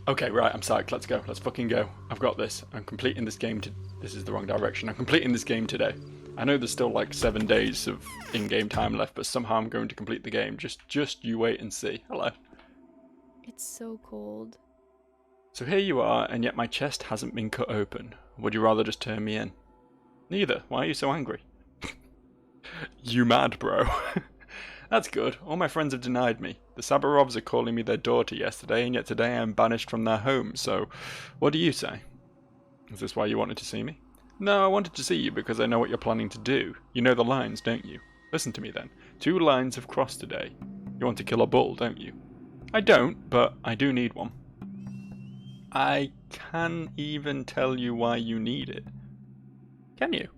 Okay, right, I'm psyched. Let's go. Let's fucking go. I've got this. I'm completing this game This is the wrong direction. I'm completing this game today. I know there's still like 7 days of in-game time left, but somehow I'm going to complete the game. Just you wait and see. Hello. It's so cold. So here you are, and yet my chest hasn't been cut open. Would you rather just turn me in? Neither. Why are you so angry? You mad, bro? That's good. All my friends have denied me. The Sabarovs are calling me their daughter yesterday, and yet today I am banished from their home, so what do you say? Is this why you wanted to see me? No, I wanted to see you because I know what you're planning to do. You know the lines, don't you? Listen to me then. 2 lines have crossed today. You want to kill a bull, don't you? I don't, but I do need one. I can even tell you why you need it. Can you?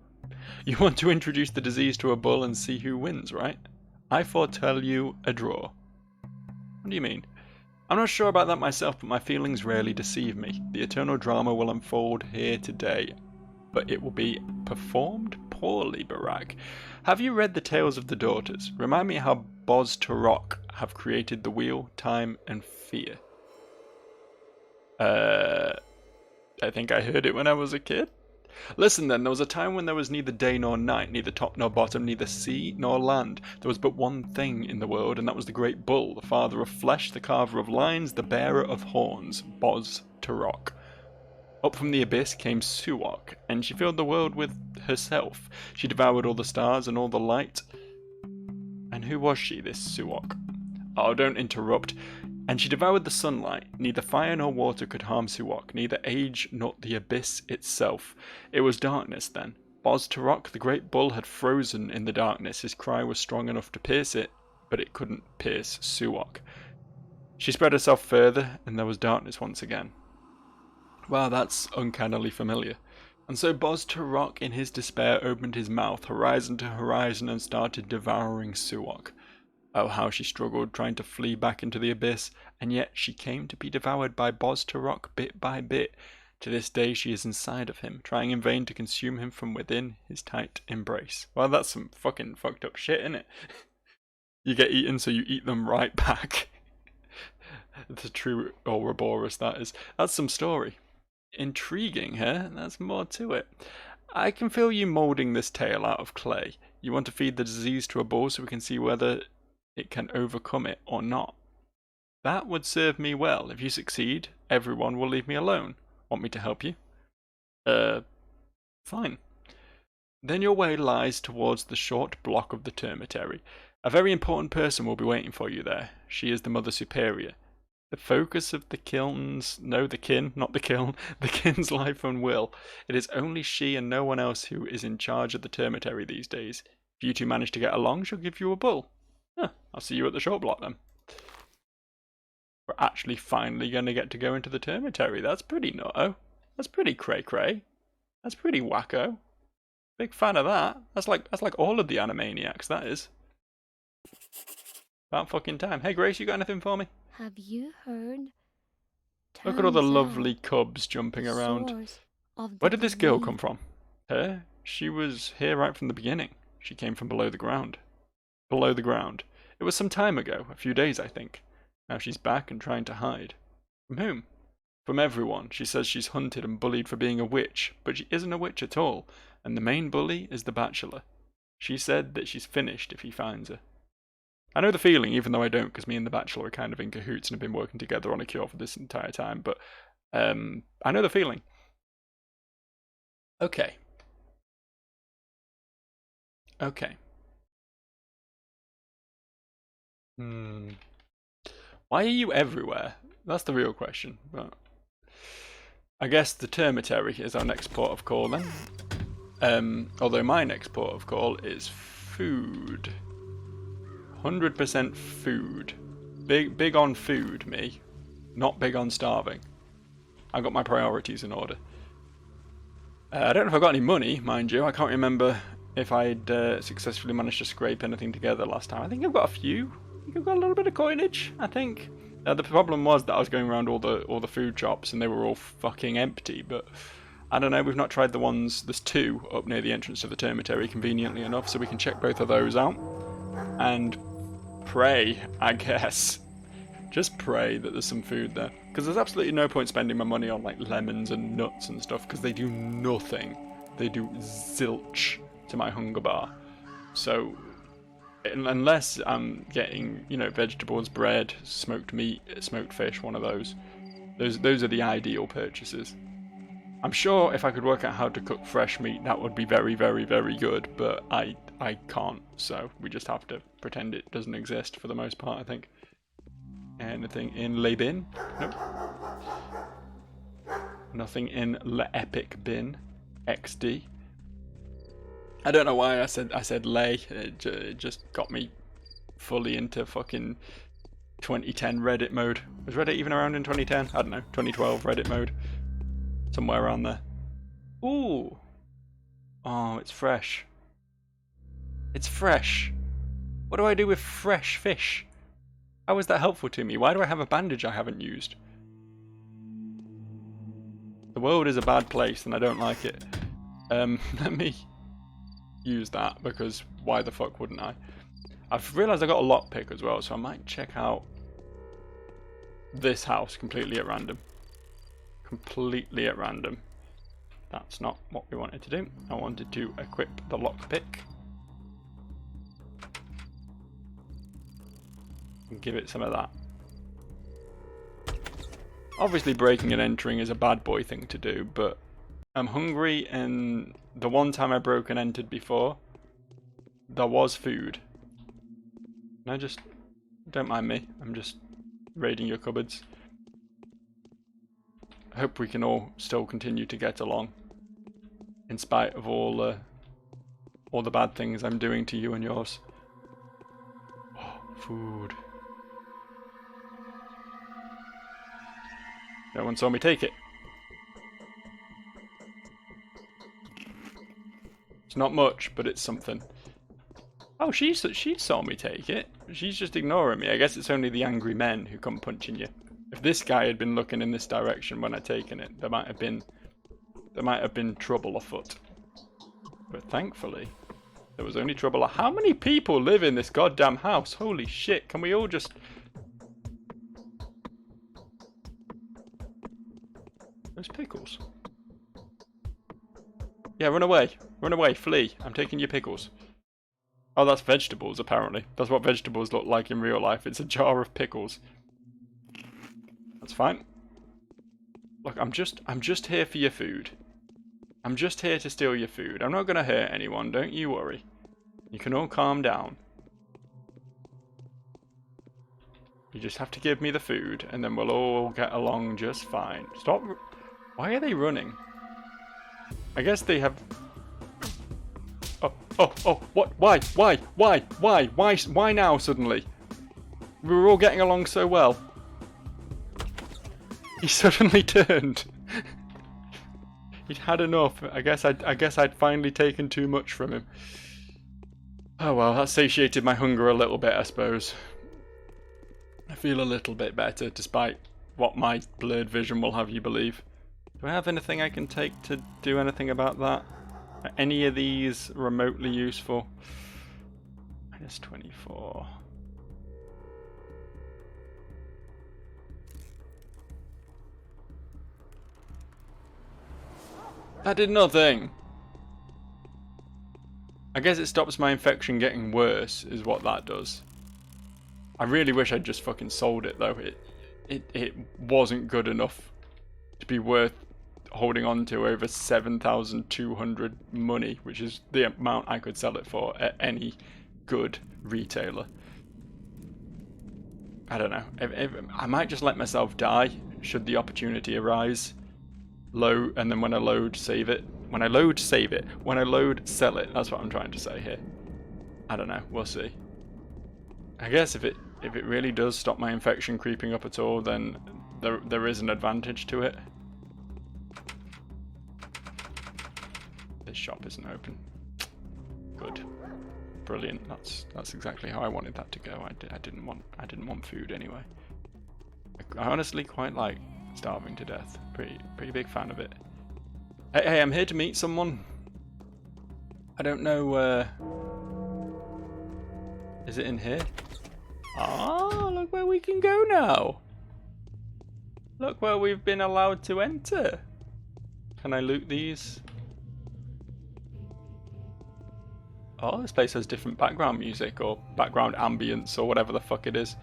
You want to introduce the disease to a bull and see who wins, right? I foretell you a draw. What do you mean? I'm not sure about that myself, but my feelings rarely deceive me. The eternal drama will unfold here today, but it will be performed poorly, Barak. Have you read the Tales of the Daughters? Remind me how Boz Tarok have created the wheel, time, and fear. I think I heard it when I was a kid. Listen then, there was a time when there was neither day nor night, neither top nor bottom, neither sea nor land. There was but one thing in the world, and that was the great bull, the father of flesh, the carver of lines, the bearer of horns, Boz Tarok. Up from the abyss came Suok, and she filled the world with herself. She devoured all the stars and all the light. And who was she, this Suok? Oh, don't interrupt. And she devoured the sunlight. Neither fire nor water could harm Suok, neither age nor the abyss itself. It was darkness then. Boz Tarok, the great bull, had frozen in the darkness. His cry was strong enough to pierce it, but it couldn't pierce Suok. She spread herself further, and there was darkness once again. Wow, that's uncannily familiar. And so Boz Tarok, in his despair, opened his mouth, horizon to horizon, and started devouring Suok. Oh, how she struggled, trying to flee back into the abyss, and yet she came to be devoured by Boz Tarok bit by bit. To this day she is inside of him, trying in vain to consume him from within his tight embrace. Well, that's some fucking fucked up shit, innit? You get eaten, so you eat them right back. The true Ouroboros, that is. That's some story. Intriguing, huh? There's more to it. I can feel you moulding this tale out of clay. You want to feed the disease to a bull so we can see whether it can overcome it or not. That would serve me well. If you succeed, everyone will leave me alone. Want me to help you? Fine. Then your way lies towards the short block of the termitary. A very important person will be waiting for you there. She is the Mother Superior. The focus of the kiln's, no, the kin, not the kiln, the kin's life and will. It is only she and no one else who is in charge of the termitary these days. If you two manage to get along, she'll give you a bull. Huh, I'll see you at the short block then. We're actually finally going to get to go into the termitary. That's pretty nutto. That's pretty cray-cray. That's pretty wacko. Big fan of that. That's like all of the Animaniacs, that is. About fucking time. Hey Grace, you got anything for me? Have you heard? Look at all the Turns lovely out cubs jumping the around. source of Where the did this girl disease. come from? Her? She was here right from the beginning. She came from below the ground. Below the ground. It was some time ago, a few days I think. Now she's back and trying to hide. From whom? From everyone. She says she's hunted and bullied for being a witch, but she isn't a witch at all, and the main bully is the bachelor. She said that she's finished if he finds her. I know the feeling, even though I don't, because me and the bachelor are kind of in cahoots and have been working together on a cure for this entire time, but I know the feeling. Okay. Okay. Why are you everywhere? That's the real question. But I guess the termitary is our next port of call then. Although my next port of call is food. 100% food. Big on food, me. Not big on starving. I got my priorities in order. I don't know if I got any money, mind you. I can't remember if I'd successfully managed to scrape anything together last time. I think I've got a few. I think I've got a little bit of coinage, I think. The problem was that I was going around all the food shops and they were all fucking empty, but I don't know, we've not tried the ones, there's 2 up near the entrance to the termitary, conveniently enough, so we can check both of those out. And pray, I guess. Just pray that there's some food there. Because there's absolutely no point spending my money on like lemons and nuts and stuff because they do nothing. They do zilch to my hunger bar. So unless I'm getting, you know, vegetables, bread, smoked meat, smoked fish, one of those. Those are the ideal purchases. I'm sure if I could work out how to cook fresh meat, that would be very, very, very good, but I can't, so we just have to pretend it doesn't exist for the most part, I think. Anything in Le Bin? Nope. Nothing in Le Epic Bin. XD. I don't know why I said Le. It just got me fully into fucking 2010 Reddit mode. Was Reddit even around in 2010? I don't know. 2012 Reddit mode. Somewhere around there. Ooh. Oh, it's fresh. It's fresh. What do I do with fresh fish? How is that helpful to me? Why do I have a bandage I haven't used? The world is a bad place and I don't like it. Let me use that because why the fuck wouldn't I? I've realised I got a lockpick as well, so I might check out this house completely at random. Completely at random. That's not what we wanted to do. I wanted to equip the lockpick. And give it some of that. Obviously breaking and entering is a bad boy thing to do, but I'm hungry and the one time I broke and entered before, there was food. No, just don't mind me. I'm just raiding your cupboards. I hope we can all still continue to get along, in spite of all the bad things I'm doing to you and yours. Oh, food. No one saw me take it. It's not much, but it's something. Oh, she saw me take it. She's just ignoring me. I guess it's only the angry men who come punching you. If this guy had been looking in this direction when I'd taken it, there might have been trouble afoot. But thankfully, there was only trouble. How many people live in this goddamn house? Holy shit! Can we all just? Those pickles. Yeah, run away, flee. I'm taking your pickles. Oh, that's vegetables, apparently. That's what vegetables look like in real life. It's a jar of pickles. That's fine. Look, I'm just here for your food. I'm just here to steal your food. I'm not gonna hurt anyone, don't you worry. You can all calm down. You just have to give me the food, and then we'll all get along just fine. Stop. Why are they running? I guess they have... Oh, what? Why now suddenly? We were all getting along so well. He suddenly turned. He'd had enough. I guess I'd finally taken too much from him. Oh well, that satiated my hunger a little bit, I suppose. I feel a little bit better, despite what my blurred vision will have you believe. Do I have anything I can take to do anything about that? Are any of these remotely useful? -24. That did nothing! I guess it stops my infection getting worse, is what that does. I really wish I'd just fucking sold it though. It wasn't good enough to be worth holding on to over 7,200 money, which is the amount I could sell it for at any good retailer. I don't know. I might just let myself die should the opportunity arise. Load, and then when I load, save it. When I load, save it. When I load, sell it. That's what I'm trying to say here. I don't know. We'll see. I guess if it really does stop my infection creeping up at all, then there is an advantage to it. This shop isn't open. Good. Brilliant. That's exactly how I wanted that to go. I didn't want food anyway. I honestly quite like starving to death. Pretty big fan of it. Hey, I'm here to meet someone. I don't know. Is it in here? Ah, look where we can go now. Look where we've been allowed to enter. Can I loot these? Oh, this place has different background music or background ambience or whatever the fuck it is.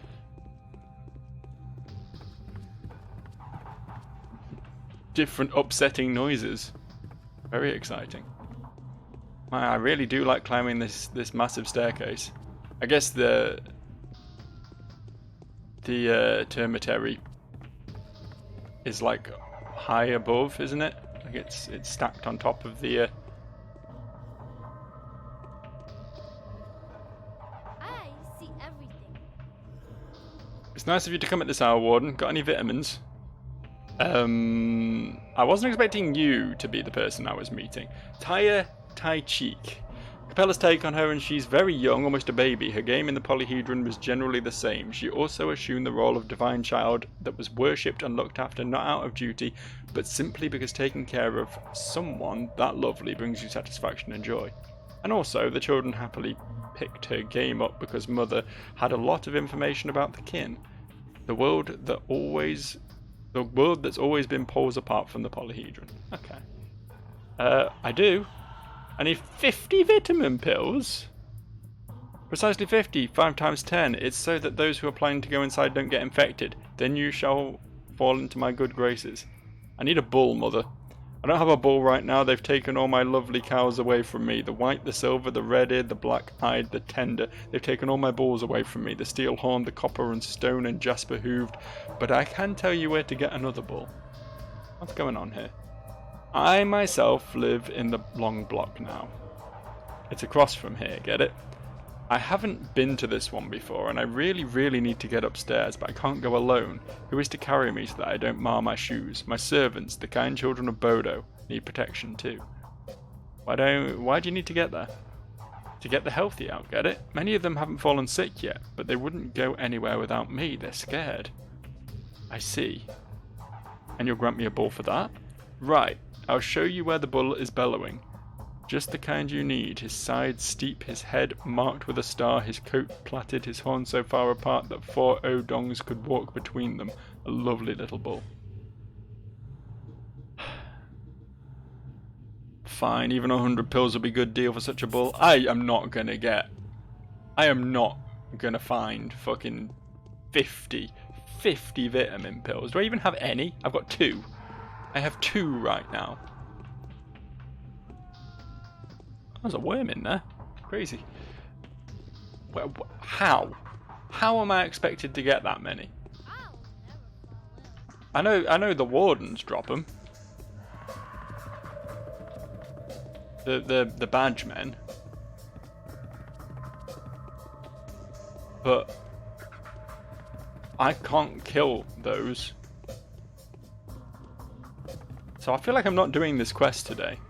Different upsetting noises. Very exciting. I really do like climbing this massive staircase. I guess the termitary is like high above, isn't it? Like it's stacked on top of the I see everything. It's nice of you to come at this hour, Warden. Got any vitamins? I wasn't expecting you to be the person I was meeting. Taya Tai Cheek. Capella's take on her, and she's very young, almost a baby. Her game in the polyhedron was generally the same. She also assumed the role of divine child that was worshipped and looked after not out of duty, but simply because taking care of someone that lovely brings you satisfaction and joy. And also, the children happily picked her game up because Mother had a lot of information about the kin. The world that's always been poles apart from the polyhedron. Okay. I do. I need 50 vitamin pills. Precisely 50, 5 times 10. It's so that those who are planning to go inside don't get infected. Then you shall fall into my good graces. I need a bull, Mother. I don't have a bull right now. They've taken all my lovely cows away from me. The white, the silver, the red-eared, the black-eyed, the tender. They've taken all my bulls away from me. The steel horn, the copper and stone and jasper hooved. But I can tell you where to get another bull. What's going on here? I myself live in the long block now. It's across from here, get it? I haven't been to this one before, and I really, really need to get upstairs, but I can't go alone. Who is to carry me so that I don't mar my shoes? My servants, the kind children of Bodo, need protection too. Why do you need to get there? To get the healthy out, get it? Many of them haven't fallen sick yet, but they wouldn't go anywhere without me. They're scared. I see. And you'll grant me a bull for that? Right. I'll show you where the bull is bellowing. Just the kind you need. His sides steep, his head marked with a star, his coat plaited, his horns so far apart that 4 Odongs could walk between them. A lovely little bull. Fine, even 100 pills would be a good deal for such a bull. I am not gonna find fucking 50 vitamin pills. Do I even have any? I've got 2. I have 2 right now. There's a worm in there. Crazy. Well, how? How am I expected to get that many? I know the wardens drop them. The badge men. But I can't kill those. So I feel like I'm not doing this quest today.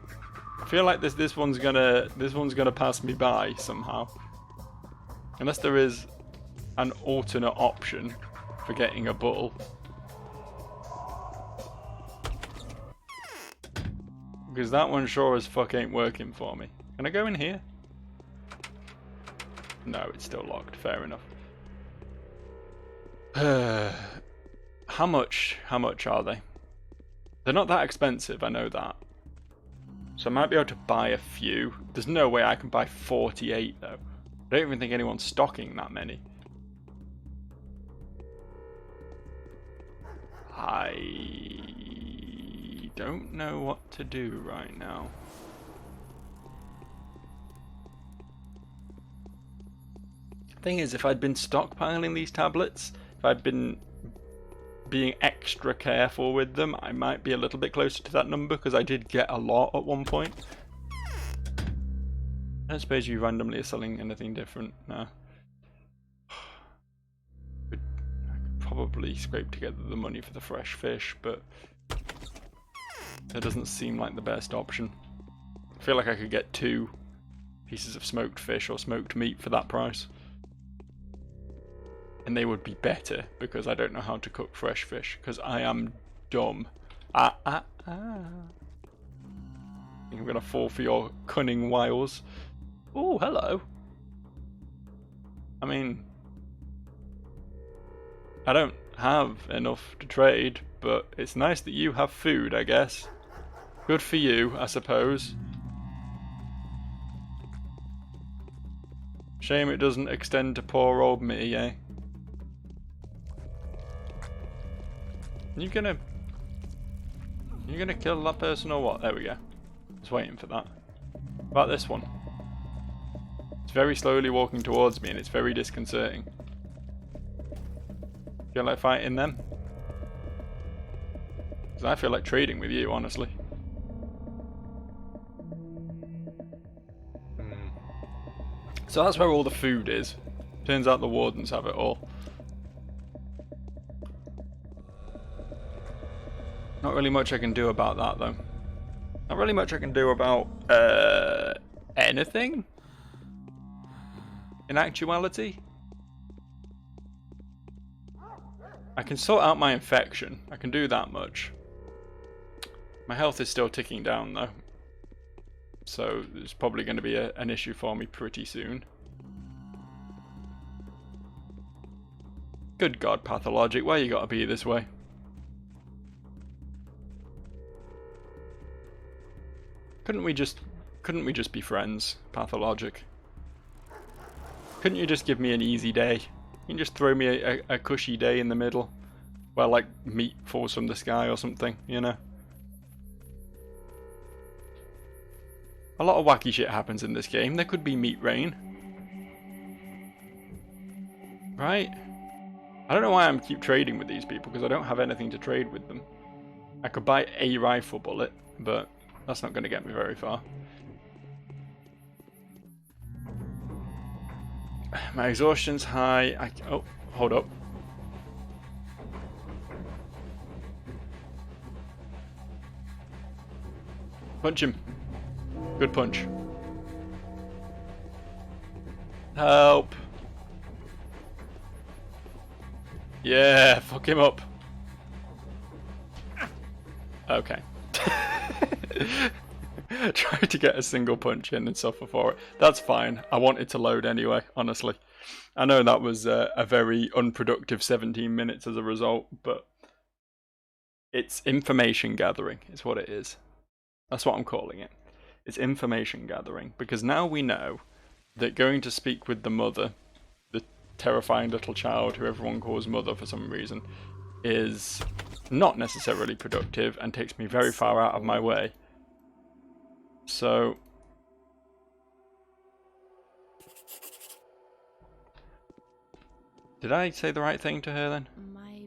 I feel like this one's gonna pass me by somehow. Unless there is an alternate option for getting a bull. Because that one sure as fuck ain't working for me. Can I go in here? No, it's still locked. Fair enough. How much are they? They're not that expensive, I know that. So I might be able to buy a few. There's no way I can buy 48 though. I don't even think anyone's stocking that many. I don't know what to do right now. Thing is, if I'd been stockpiling these tablets, if I'd been being extra careful with them, I might be a little bit closer to that number, because I did get a lot at one point. I don't suppose you randomly are selling anything different. No. I could probably scrape together the money for the fresh fish, but that doesn't seem like the best option. I feel like I could get 2 pieces of smoked fish or smoked meat for that price. And they would be better, because I don't know how to cook fresh fish, because I am dumb. I think I'm gonna fall for your cunning wiles. Oh, hello. I mean, I don't have enough to trade, but it's nice that you have food, I guess. Good for you, I suppose. Shame it doesn't extend to poor old me, eh? You gonna kill that person or what? There we go. I was waiting for that. What about this one? It's very slowly walking towards me and it's very disconcerting. Feel like fighting them? Because I feel like trading with you, honestly. So that's where all the food is. Turns out the wardens have it all. Not really much I can do about that though. Not really much I can do about anything in actuality. I can sort out my infection. I can do that much. My health is still ticking down though. So there's probably going to be an issue for me pretty soon. Good God, Pathologic, why you gotta be this way? Couldn't we just be friends, Pathologic? Couldn't you just give me an easy day? You can just throw me a cushy day in the middle, where like meat falls from the sky or something, you know? A lot of wacky shit happens in this game. There could be meat rain. Right? I don't know why I keep trading with these people, because I don't have anything to trade with them. I could buy a rifle bullet, but that's not going to get me very far. My exhaustion's high. Oh, hold up. Punch him. Good punch. Help. Yeah, fuck him up. Okay. Tried to get a single punch in and suffer for it. That's fine. I wanted to load anyway, honestly. I know that was a very unproductive 17 minutes as a result, but it's information gathering is what it is. That's what I'm calling it. It's information gathering, because now we know that going to speak with the mother, the terrifying little child who everyone calls mother for some reason, is not necessarily productive and takes me very far out of my way. So did I say the right thing to her then? My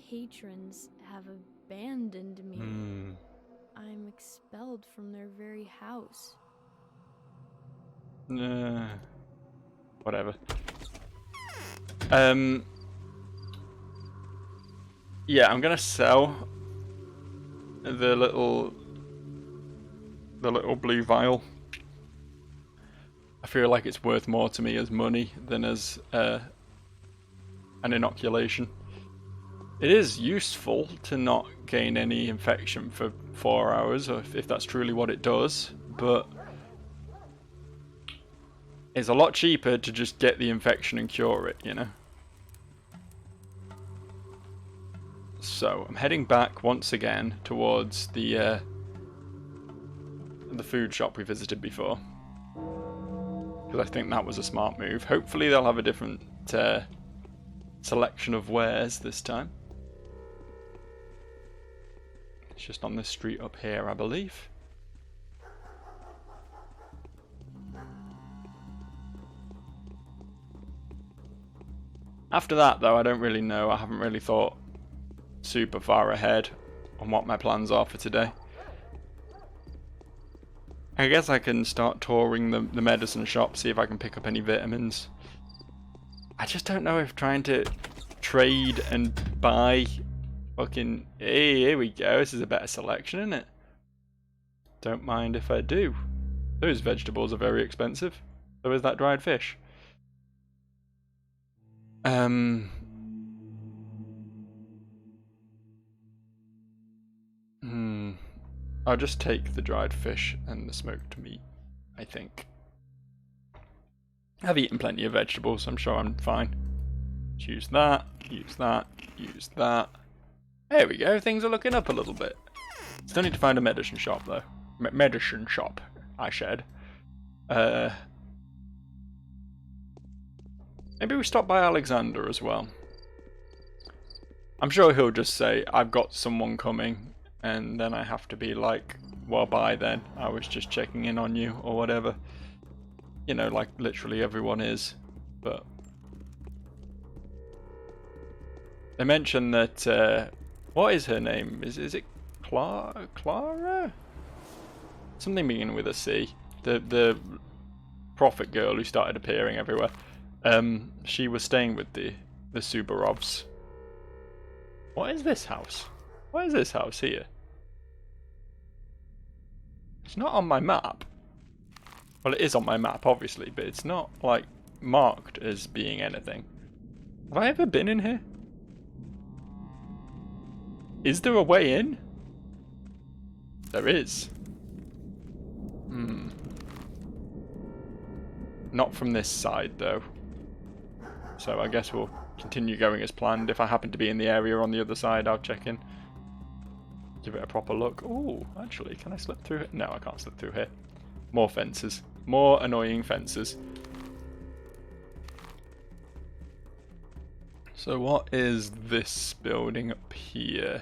patrons have abandoned me. I'm expelled from their very house. Whatever. Yeah, I'm gonna sell the little blue vial. I feel like it's worth more to me as money than as an inoculation. It is useful to not gain any infection for 4 hours, or if that's truly what it does, but it's a lot cheaper to just get the infection and cure it, you know? So, I'm heading back once again towards the food shop we visited before, because I think that was a smart move. Hopefully they'll have a different selection of wares this time. It's just on this street up here, I believe. After that, though, I don't really know. I haven't really thought super far ahead on what my plans are for today. I guess I can start touring the medicine shop, see if I can pick up any vitamins. I just don't know if trying to trade and buy fucking... Hey, here we go. This is a better selection, isn't it? Don't mind if I do. Those vegetables are very expensive. So is that dried fish. I'll just take the dried fish and the smoked meat, I think. I've eaten plenty of vegetables, I'm sure I'm fine. Use that, use that. use that. There we go, things are looking up a little bit. Still need to find a medicine shop though. Medicine shop, I said. Maybe we stop by Alexander as well. I'm sure he'll just say, I've got someone coming, and then I have to be like, well, bye then. I was just checking in on you, or whatever. You know, like literally everyone is. But they mentioned that, what is her name? Is it Clara? Something beginning with a C. The prophet girl who started appearing everywhere. She was staying with the Subarovs. What is this house? What is this house here? It's not on my map. Well, it is on my map, obviously, but it's not, like, marked as being anything. Have I ever been in here? Is there a way in? There is. Not from this side, though. So I guess we'll continue going as planned. If I happen to be in the area on the other side, I'll check in. Give it a proper look. Ooh, actually, can I slip through it? No, I can't slip through here. More fences. More annoying fences. So what is this building up here?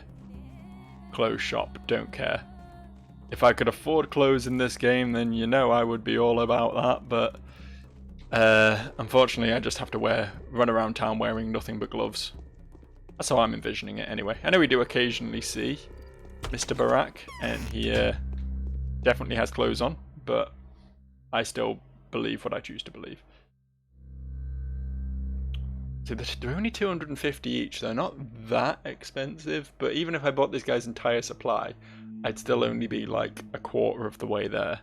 Clothes shop, don't care. If I could afford clothes in this game, then you know I would be all about that, but unfortunately I just have to run around town wearing nothing but gloves. That's how I'm envisioning it anyway. I know we do occasionally see Mr. Barack, and he definitely has clothes on, but I still believe what I choose to believe. So they're only 250 each, they're not that expensive, but even if I bought this guy's entire supply, I'd still only be like a quarter of the way there.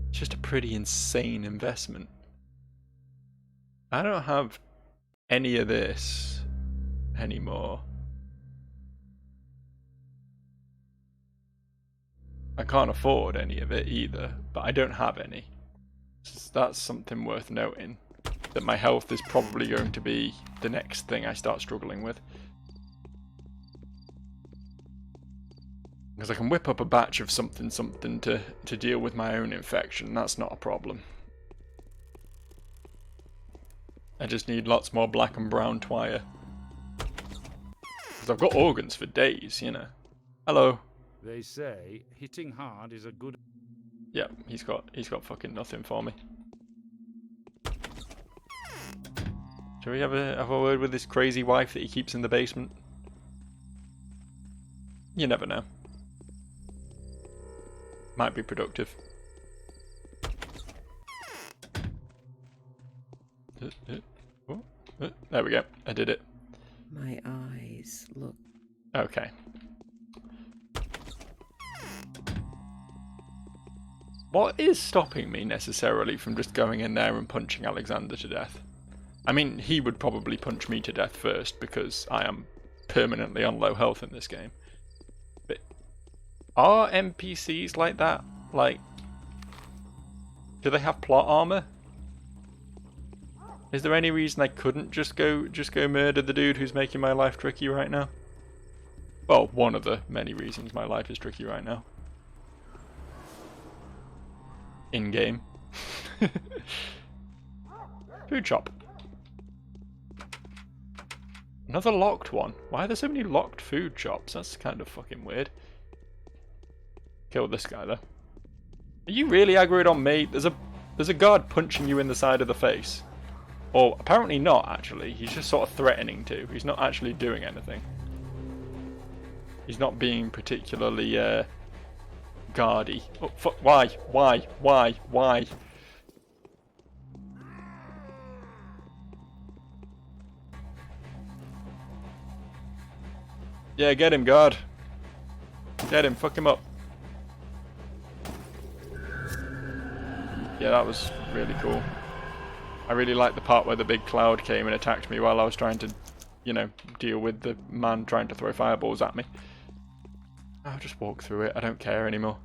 It's just a pretty insane investment. I don't have any of this anymore. I can't afford any of it either, but I don't have any. So that's something worth noting, that my health is probably going to be the next thing I start struggling with. Because I can whip up a batch of something to deal with my own infection, that's not a problem. I just need lots more black and brown twire. Because I've got organs for days, you know. Hello. They say hitting hard is a good... Yeah, he's got fucking nothing for me. Shall we have a word with this crazy wife that he keeps in the basement? You never know. Might be productive. There we go. I did it. My eyes look... Okay. What is stopping me necessarily from just going in there and punching Alexander to death? I mean, he would probably punch me to death first because I am permanently on low health in this game. But are NPCs like that? Like, do they have plot armor? Is there any reason I couldn't just go murder the dude who's making my life tricky right now? Well, one of the many reasons my life is tricky right now. In-game. Food shop. Another locked one. Why are there so many locked food shops? That's kind of fucking weird. Kill this guy though. Are you really aggroed on me? There's a guard punching you in the side of the face. Or apparently not actually. He's just sort of threatening to. He's not actually doing anything. He's not being particularly guardy. Oh fuck! Why? Yeah, get him, guard. Get him. Fuck him up. Yeah, that was really cool. I really liked the part where the big cloud came and attacked me while I was trying to, you know, deal with the man trying to throw fireballs at me. I'll just walk through it. I don't care anymore.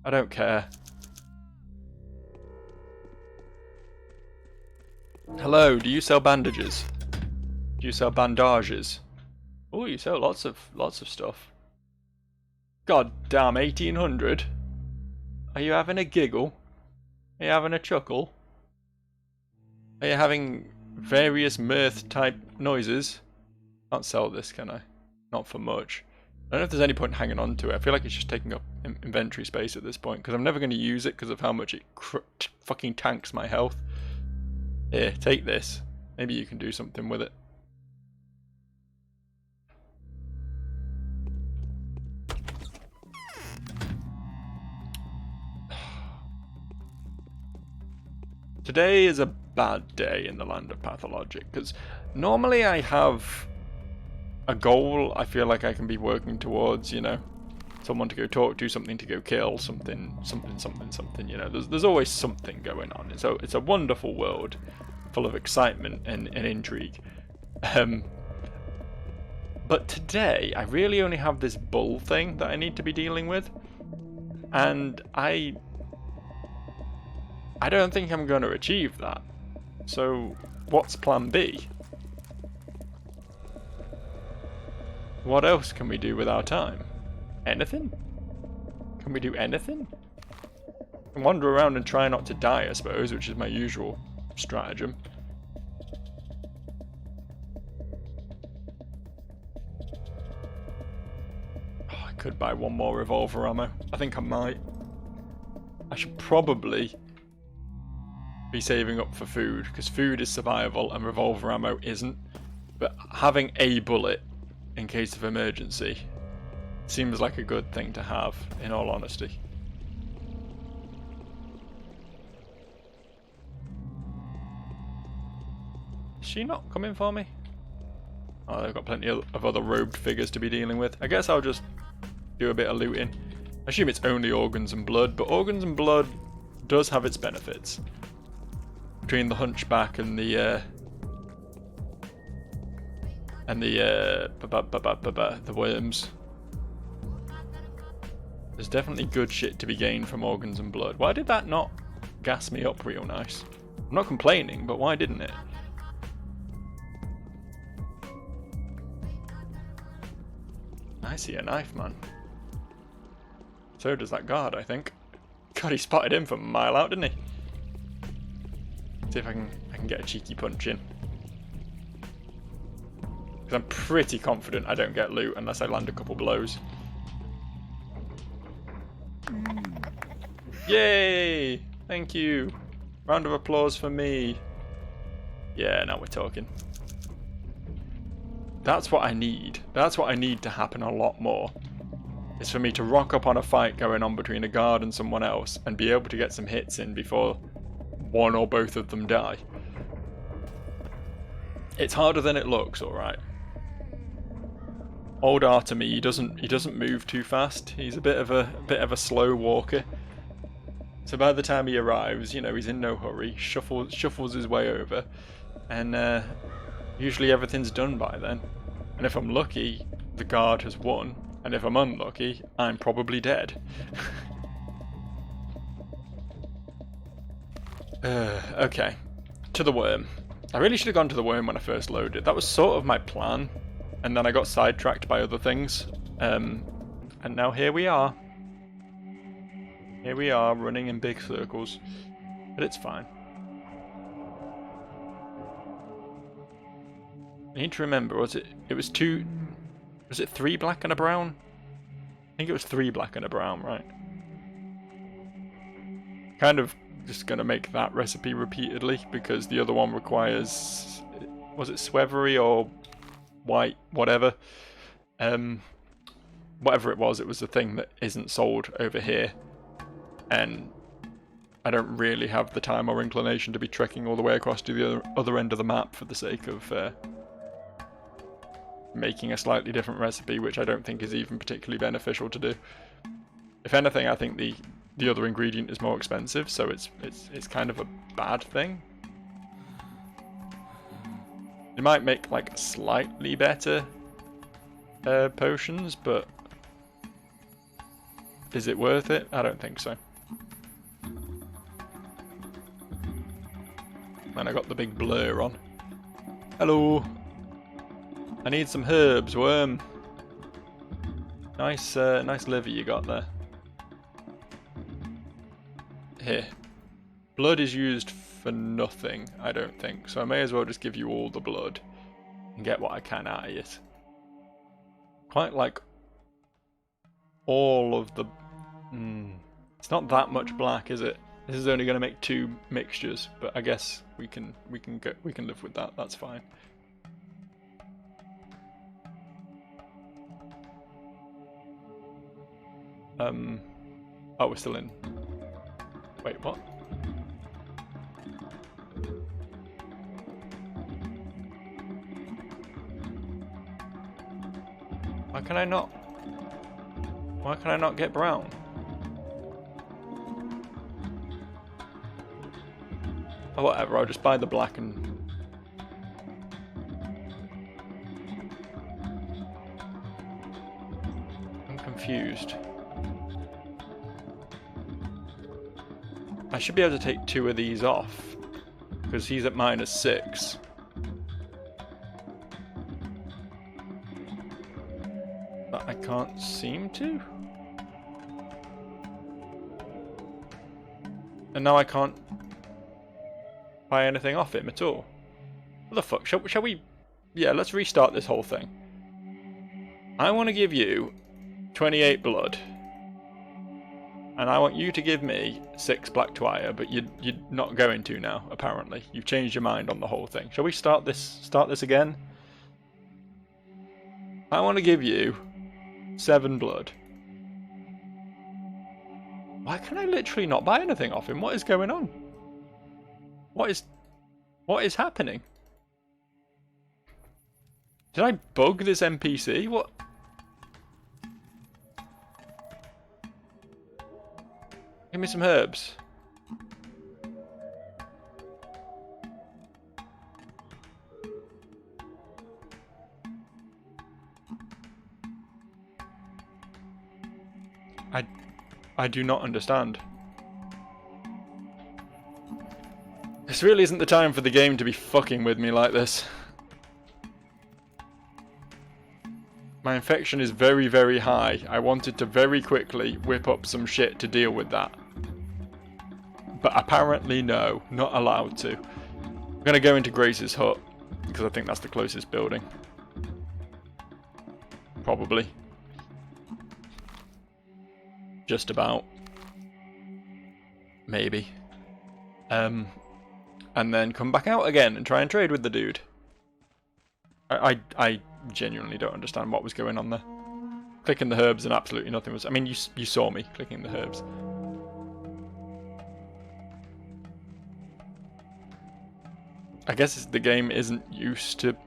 I don't care. Hello, do you sell bandages? Do you sell bandages? Oh, you sell lots of stuff. God damn, 1800? Are you having a giggle? Are you having a chuckle? Are you having various mirth type noises? Can't sell this, can I? Not for much. I don't know if there's any point hanging on to it. I feel like it's just taking up inventory space at this point, because I'm never going to use it because of how much it fucking tanks my health. Here, take this. Maybe you can do something with it. Today is a bad day in the land of Pathologic, because normally I have a goal I feel like I can be working towards, you know. Someone to go talk to, something to go kill, something, you know. There's always something going on. It's a wonderful world full of excitement and intrigue. But today, I really only have this bull thing that I need to be dealing with. And I don't think I'm going to achieve that. So, what's plan B? What else can we do with our time? Anything? Can we do anything? Wander around and try not to die, I suppose, which is my usual stratagem. Oh, I could buy one more revolver ammo. I think I might. I should probably be saving up for food, because food is survival and revolver ammo isn't. But having a bullet in case of emergency seems like a good thing to have, in all honesty. Is she not coming for me? Oh, they've got plenty of other robed figures to be dealing with. I guess I'll just do a bit of looting. I assume it's only organs and blood, but organs and blood does have its benefits. Between the hunchback and the worms. There's definitely good shit to be gained from organs and blood. Why did that not gas me up real nice? I'm not complaining, but why didn't it? I see a knife, man. So does that guard, I think. God, he spotted him from a mile out, didn't he? See if I can get a cheeky punch in. Because I'm pretty confident I don't get loot unless I land a couple blows. Yay! Thank you. Round of applause for me. Yeah, now we're talking. That's what I need. That's what I need to happen a lot more. Is for me to rock up on a fight going on between a guard and someone else and be able to get some hits in before one or both of them die. It's harder than it looks, alright. Old Artemy, he doesn't move too fast. He's a bit of a slow walker. So by the time he arrives, you know, he's in no hurry, shuffles his way over, and usually everything's done by then. And if I'm lucky, the guard has won, and if I'm unlucky, I'm probably dead. Okay, to the worm. I really should have gone to the worm when I first loaded. That was sort of my plan, and then I got sidetracked by other things. And now here we are. Here we are, running in big circles. But it's fine. I need to remember, was it was it 3 black and a brown? I think it was 3 black and a brown, right? Kind of just gonna make that recipe repeatedly because the other one requires, was it swevery or white, whatever. Whatever it was the thing that isn't sold over here. And I don't really have the time or inclination to be trekking all the way across to the other end of the map for the sake of making a slightly different recipe, which I don't think is even particularly beneficial to do. If anything, I think the other ingredient is more expensive, so it's kind of a bad thing. It might make like slightly better potions, but is it worth it? I don't think so. and I got the big blur on. Hello. I need some herbs, worm. Nice, nice liver you got there. Here. Blood is used for nothing, I don't think, so I may as well just give you all the blood and get what I can out of it. Quite like all of the... It's not that much black, is it? This is only going to make 2 mixtures, but I guess we can live with that. That's fine. Oh, we're still in. Wait, what? Why can I not get brown? Oh, whatever, I'll just buy the black and... I'm confused. I should be able to take 2 of these off, because he's at -6. But I can't seem to? And now I can't buy anything off him at all. What the fuck? Shall we... Yeah, let's restart this whole thing. I want to give you 28 blood. And I want you to give me 6 black twire, but you're not going to now, apparently. You've changed your mind on the whole thing. Shall we start this again? I want to give you 7 blood. Why can I literally not buy anything off him? What is going on? What is happening? Did I bug this NPC? What? Give me some herbs. I do not understand. This really isn't the time for the game to be fucking with me like this. My infection is very, very high. I wanted to very quickly whip up some shit to deal with that. But apparently no, not allowed to. I'm gonna go into Grace's hut, because I think that's the closest building. Probably. Just about. Maybe. And then come back out again and try and trade with the dude. I genuinely don't understand what was going on there. Clicking the herbs and absolutely nothing was... I mean, you saw me clicking the herbs. I guess the game isn't used to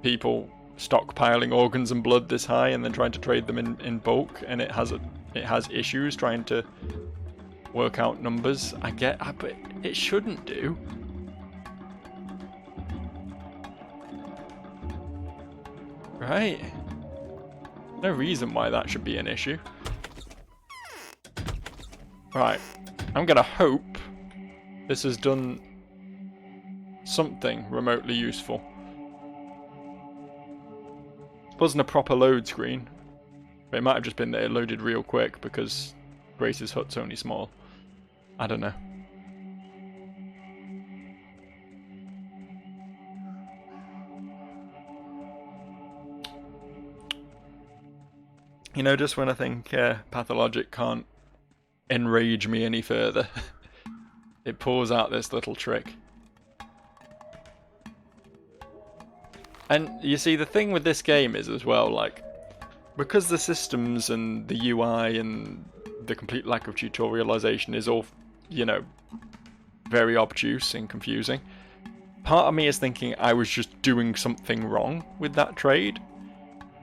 people stockpiling organs and blood this high and then trying to trade them in bulk, and it has issues trying to work out numbers. I get, but it shouldn't do. Right? No reason why that should be an issue. Right. I'm gonna hope this has done something remotely useful. It wasn't a proper load screen. But it might have just been that it loaded real quick because Grace's hut's only small. I don't know. You know, just when I think Pathologic can't enrage me any further, it pulls out this little trick. And you see, the thing with this game is as well, like, because the systems and the UI and the complete lack of tutorialization is all, you know, very obtuse and confusing, part of me is thinking I was just doing something wrong with that trade.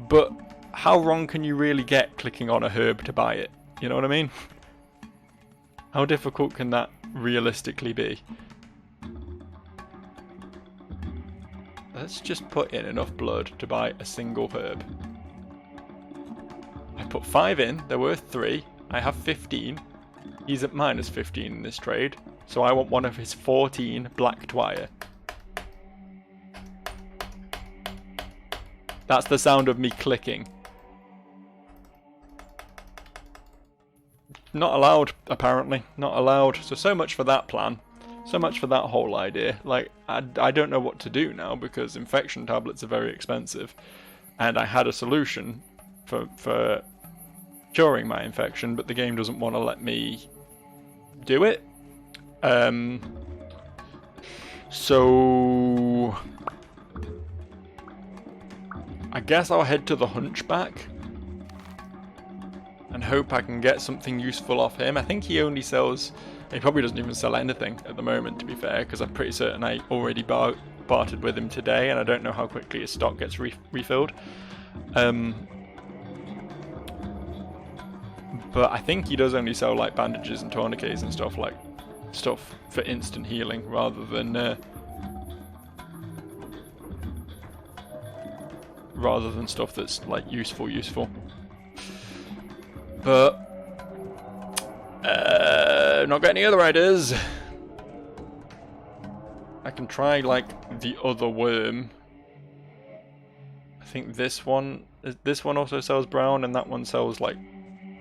But how wrong can you really get clicking on a herb to buy it? You know what I mean? How difficult can that realistically be? Let's just put in enough blood to buy a single herb. I put 5 in, they're worth 3. I have 15. He's at -15 in this trade, so I want one of his 14 black twire. That's the sound of me clicking. Not allowed, apparently. Not allowed. So much for that plan. So much for that whole idea. Like, I don't know what to do now because infection tablets are very expensive. And I had a solution for curing my infection, but the game doesn't want to let me do it. So I guess I'll head to the Hunchback and hope I can get something useful off him. I think he only sells... He probably doesn't even sell anything at the moment, to be fair, because I'm pretty certain I already bartered with him today, and I don't know how quickly his stock gets refilled. But I think he does only sell like bandages and tourniquets and stuff, like stuff for instant healing rather than stuff that's like useful. But not got any other ideas. I can try like the other worm. I think this one also sells brown, and that one sells like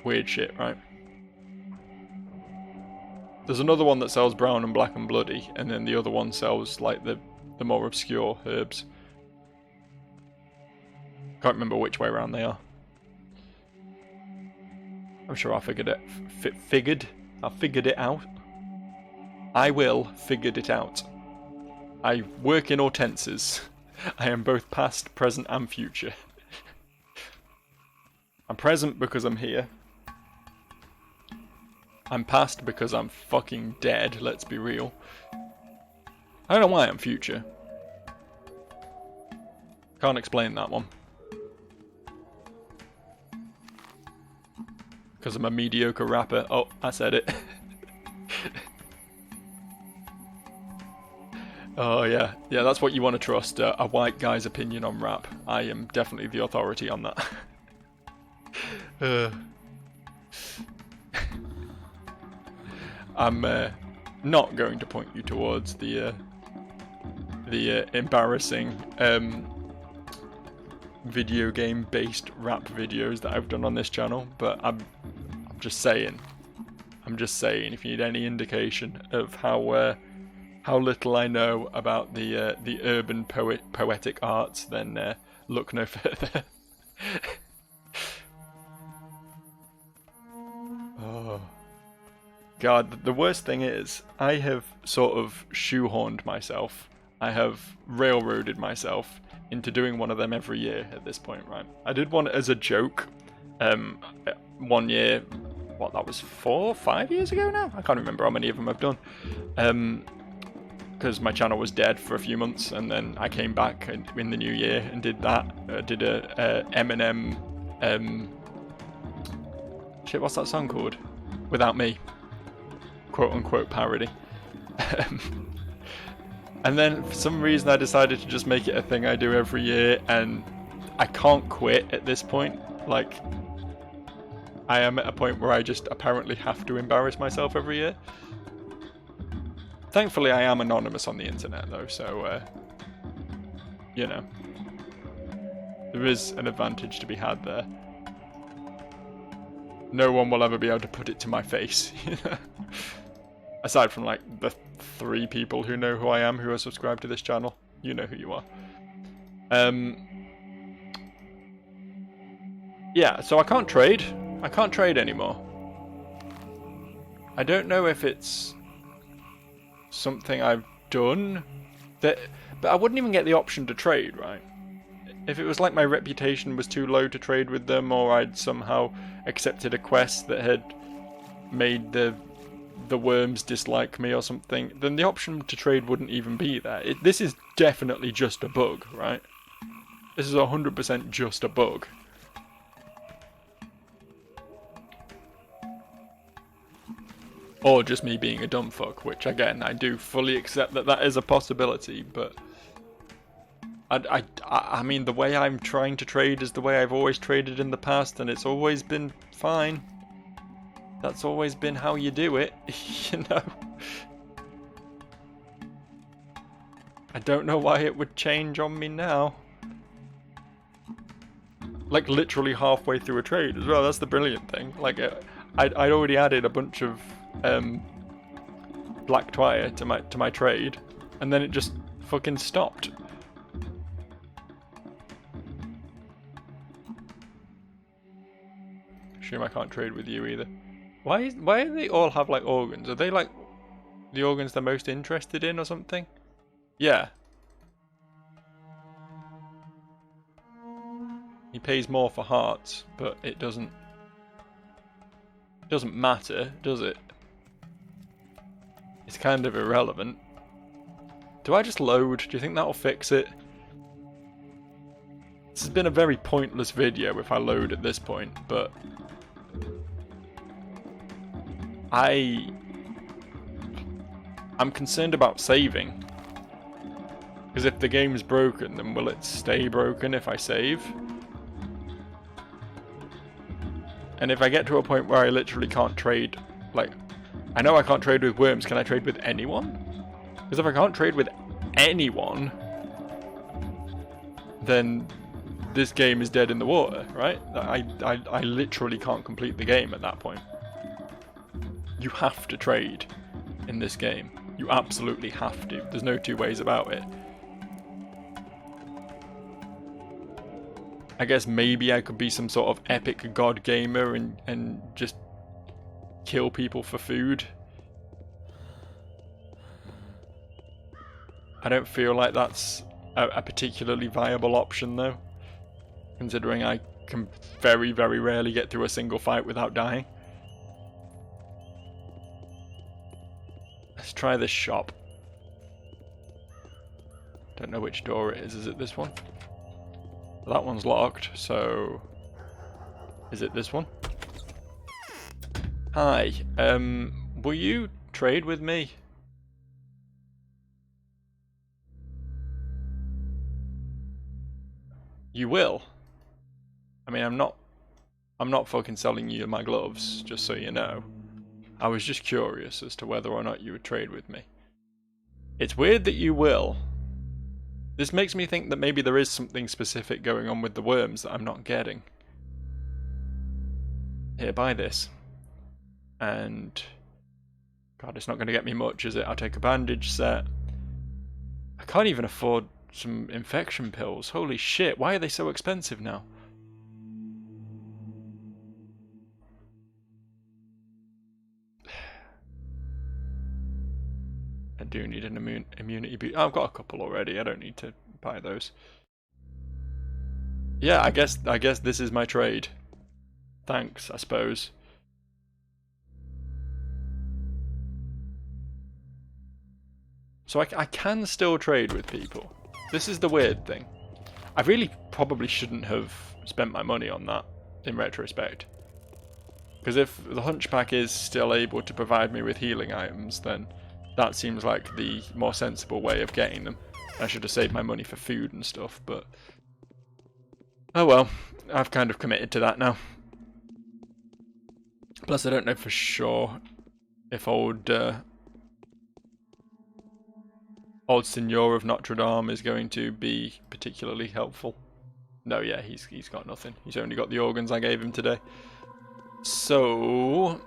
weird shit, right? There's another one that sells brown and black and bloody, and then the other one sells like the more obscure herbs. Can't remember which way around they are. I'm sure I figured it out. I will figured it out. I work in hortenses. I am both past, present, and future. I'm present because I'm here. I'm past because I'm fucking dead, let's be real. I don't know why I'm future. Can't explain that one. Because I'm a mediocre rapper. Oh, I said it. Oh yeah, that's what you want to trust, a white guy's opinion on rap. I am definitely the authority on that. I'm not going to point you towards the embarrassing video game based rap videos that I've done on this channel, but I'm just saying if you need any indication of how little I know about the urban poetic arts, then look no further. Oh God, the worst thing is I have sort of shoehorned myself. I have railroaded myself into doing one of them every year at this point, right? I did one as a joke. 1 year, what, that was 4 or 5 years ago now? I can't remember how many of them I've done. Because my channel was dead for a few months, and then I came back in the new year and did that. Did a Eminem, shit, what's that song called? Without Me, quote unquote parody. And then for some reason I decided to just make it a thing I do every year, and I can't quit at this point. Like, I am at a point where I just apparently have to embarrass myself every year. Thankfully I am anonymous on the internet though, so you know, there is an advantage to be had there. No one will ever be able to put it to my face. Aside from like the 3 people who know who I am, who are subscribed to this channel. You know who you are. Yeah, so I can't trade. I can't trade anymore. I don't know if it's something I've done, but I wouldn't even get the option to trade, right? If it was like my reputation was too low to trade with them, or I'd somehow accepted a quest that had made the worms dislike me or something, then the option to trade wouldn't even be there. This is definitely just a bug, right? This is 100% just a bug. Or just me being a dumb fuck, which again, I do fully accept that is a possibility, but I mean, the way I'm trying to trade is the way I've always traded in the past, and it's always been fine. That's always been how you do it, you know? I don't know why it would change on me now. like literally halfway through a trade as well. That's the brilliant thing. Like I'd already added a bunch of black wire to my trade, and then it just fucking stopped. Assume I can't trade with you either. Why do they all have like organs? Are they like the organs they're most interested in or something? Yeah. He pays more for hearts, but it doesn't matter, does it? It's kind of irrelevant. Do I just load? Do you think that'll fix it? This has been a very pointless video if I load at this point, but I'm concerned about saving. Because if the game's broken, then will it stay broken if I save? And if I get to a point where I literally can't trade, like, I know I can't trade with worms, can I trade with anyone? Because if I can't trade with anyone, then this game is dead in the water, right? I literally can't complete the game at that point. You have to trade in this game. You absolutely have to. There's no two ways about it. I guess maybe I could be some sort of epic god gamer and just kill people for food. I don't feel like that's a particularly viable option though, considering I can very, very rarely get through a single fight without dying. Let's try this shop. Don't know which door it is. Is it this one? That one's locked, so is it this one? Hi, will you trade with me? You will? I mean, I'm not fucking selling you my gloves, just so you know. I was just curious as to whether or not you would trade with me. It's weird that you will. This makes me think that maybe there is something specific going on with the worms that I'm not getting. Here, buy this. And God, it's not going to get me much, is it? I'll take a bandage set. I can't even afford some infection pills. Holy shit, why are they so expensive now? I do need an immunity boost. I've got a couple already. I don't need to buy those. Yeah, I guess this is my trade. Thanks, I suppose. So I can still trade with people. This is the weird thing. I really probably shouldn't have spent my money on that in retrospect. Because if the Hunchback is still able to provide me with healing items, then that seems like the more sensible way of getting them. I should have saved my money for food and stuff, but oh well, I've kind of committed to that now. Plus I don't know for sure if old Signor of Notre Dame is going to be particularly helpful. No, yeah, he's got nothing. He's only got the organs I gave him today. So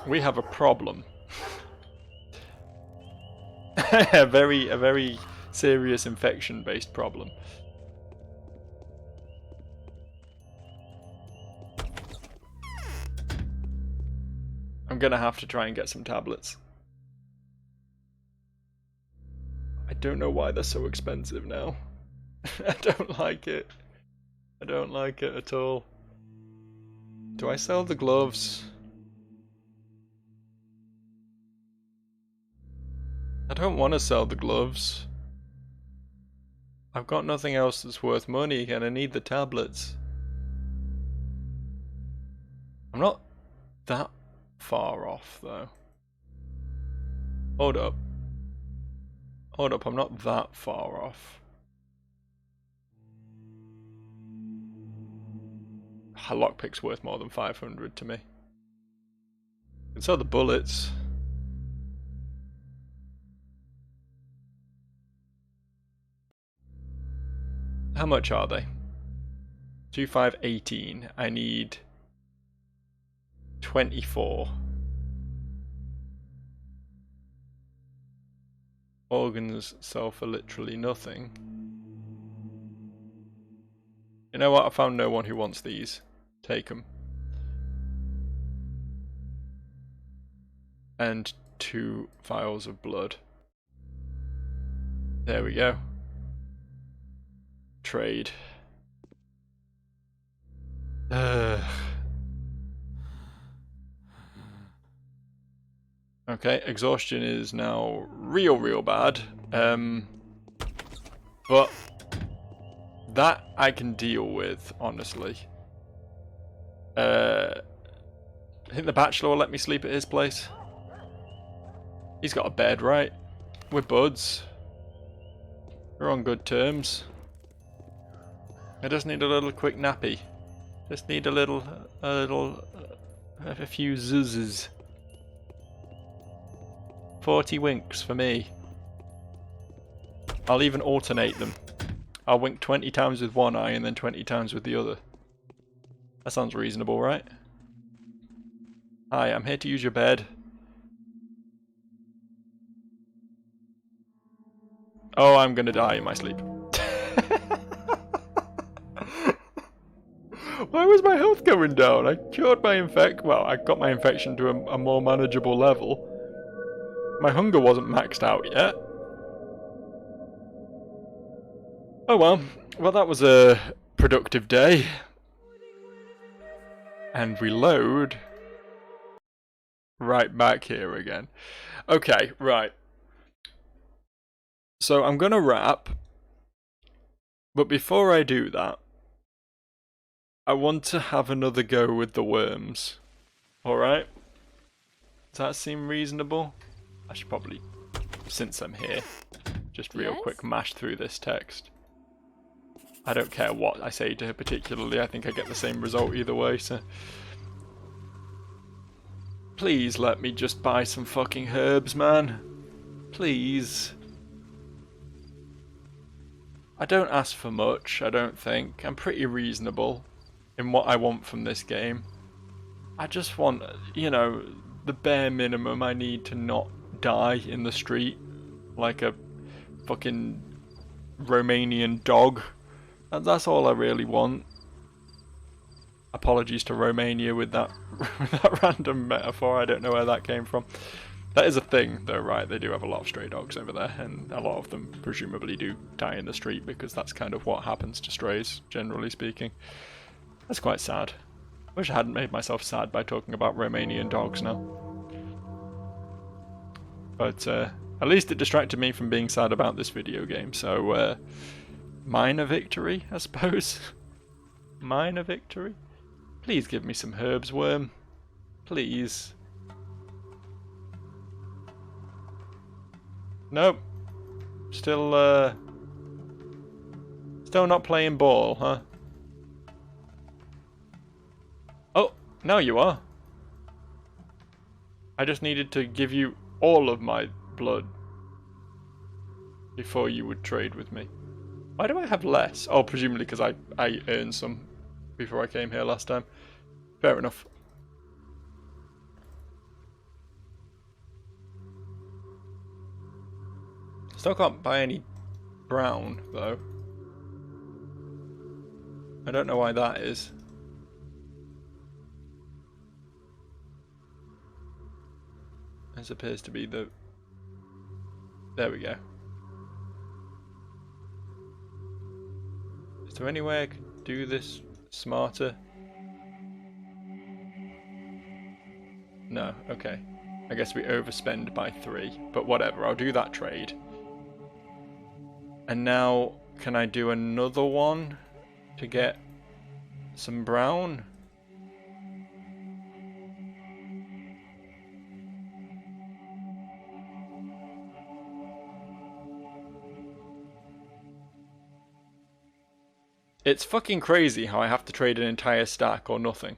we have a problem. a very serious infection-based problem. I'm gonna have to try and get some tablets. I don't know why they're so expensive now. I don't like it. I don't like it at all. Do I sell the gloves? I don't want to sell the gloves. I've got nothing else that's worth money and I need the tablets. I'm not that far off though. Hold up. Hold up, I'm not that far off. A lockpick's worth more than 500 to me. And so the bullets. How much are they? 2518. I need 24. Organs sell for literally nothing. You know what? I found no one who wants these. Take them. And 2 vials of blood. There we go. Trade. Okay, exhaustion is now real bad. But that I can deal with, honestly. I think the Bachelor will let me sleep at his place. He's got a bed, right? We're buds. We're on good terms. I just need a little quick nappy. Just need a few zuzzes. 40 winks for me. I'll even alternate them. I'll wink 20 times with one eye and then 20 times with the other. That sounds reasonable, right? Hi, I'm here to use your bed. Oh, I'm gonna die in my sleep. Why was my health going down? I cured my well, I got my infection to a more manageable level. My hunger wasn't maxed out yet. Oh well. Well, that was a productive day. And we load right back here again. Okay, right. So I'm gonna wrap. But before I do that, I want to have another go with the worms. Alright? Does that seem reasonable? I should probably, since I'm here, just real quick mash through this text. I don't care what I say to her particularly, I think I get the same result either way, so... Please let me just buy some fucking herbs, man. Please. I don't ask for much, I don't think. I'm pretty reasonable in what I want from this game. I just want, you know, the bare minimum I need to not die in the street like a fucking Romanian dog. That's all I really want. Apologies to Romania with that, with that random metaphor, I don't know where that came from. That is a thing though, right? They do have a lot of stray dogs over there, and a lot of them presumably do die in the street because that's kind of what happens to strays, generally speaking. That's quite sad. Wish I hadn't made myself sad by talking about Romanian dogs now. But at least it distracted me from being sad about this video game, so minor victory, I suppose. Minor victory? Please give me some herbs, worm. Please. Nope. Still not playing ball, huh? Oh, now you are. I just needed to give you all of my blood before you would trade with me. Why do I have less? Oh, presumably because I earned some before I came here last time. Fair enough. Still can't buy any brown, though. I don't know why that is. This appears to be the... There we go. Is there any way I could do this smarter? No, okay. I guess we overspend by 3, but whatever, I'll do that trade. And now, can I do another one to get some brown? It's fucking crazy how I have to trade an entire stack or nothing.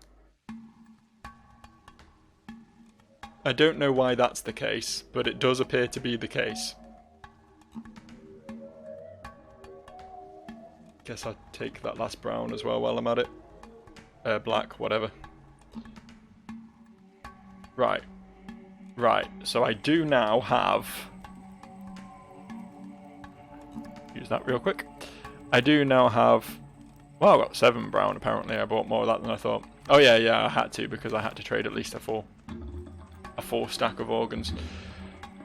I don't know why that's the case, but it does appear to be the case. Guess I'll take that last brown as well while I'm at it. Black, whatever. Right. Right, so I do now have... Use that real quick. I do now have... Well, I got 7 brown apparently. I bought more of that than I thought. Oh yeah, I had to because I had to trade at least a full stack of organs.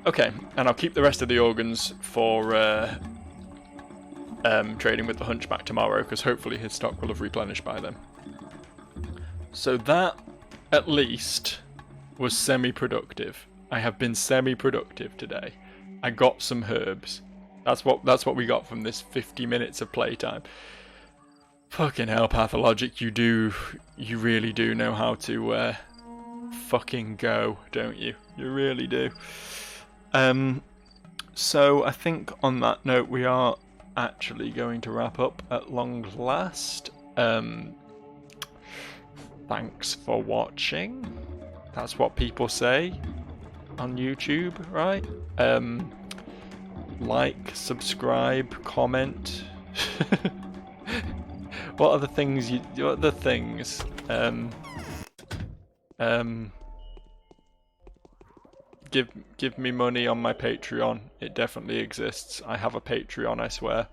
Okay, and I'll keep the rest of the organs for trading with the Hunchback tomorrow, because hopefully his stock will have replenished by then. So that, at least, was semi-productive. I have been semi-productive today. I got some herbs. That's what we got from this 50 minutes of playtime. Fucking hell, Pathologic, you really do know how to fucking go, don't you? You really do. So I think on that note we are actually going to wrap up at long last. Thanks for watching. That's what people say on YouTube, right? Like, subscribe, comment. What are the things give me money on my Patreon. It definitely exists. I have a Patreon, I swear.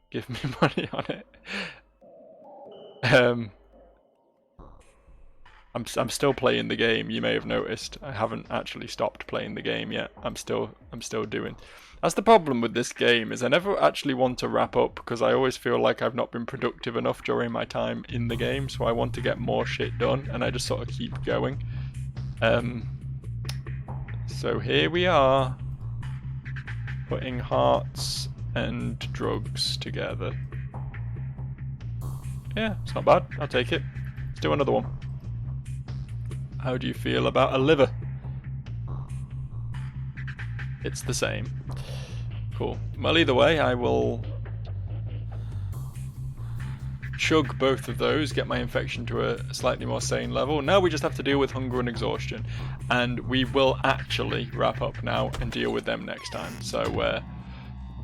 Give me money on it. I'm still playing the game. You may have noticed. I haven't actually stopped playing the game yet. I'm still doing. That's the problem with this game, is I never actually want to wrap up because I always feel like I've not been productive enough during my time in the game, so I want to get more shit done, and I just sort of keep going. So here we are, putting hearts and drugs together. Yeah, it's not bad. I'll take it. Let's do another one. How do you feel about a liver? It's the same. Cool. Well, either way, I will chug both of those, get my infection to a slightly more sane level. Now we just have to deal with hunger and exhaustion. And we will actually wrap up now and deal with them next time. So,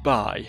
bye.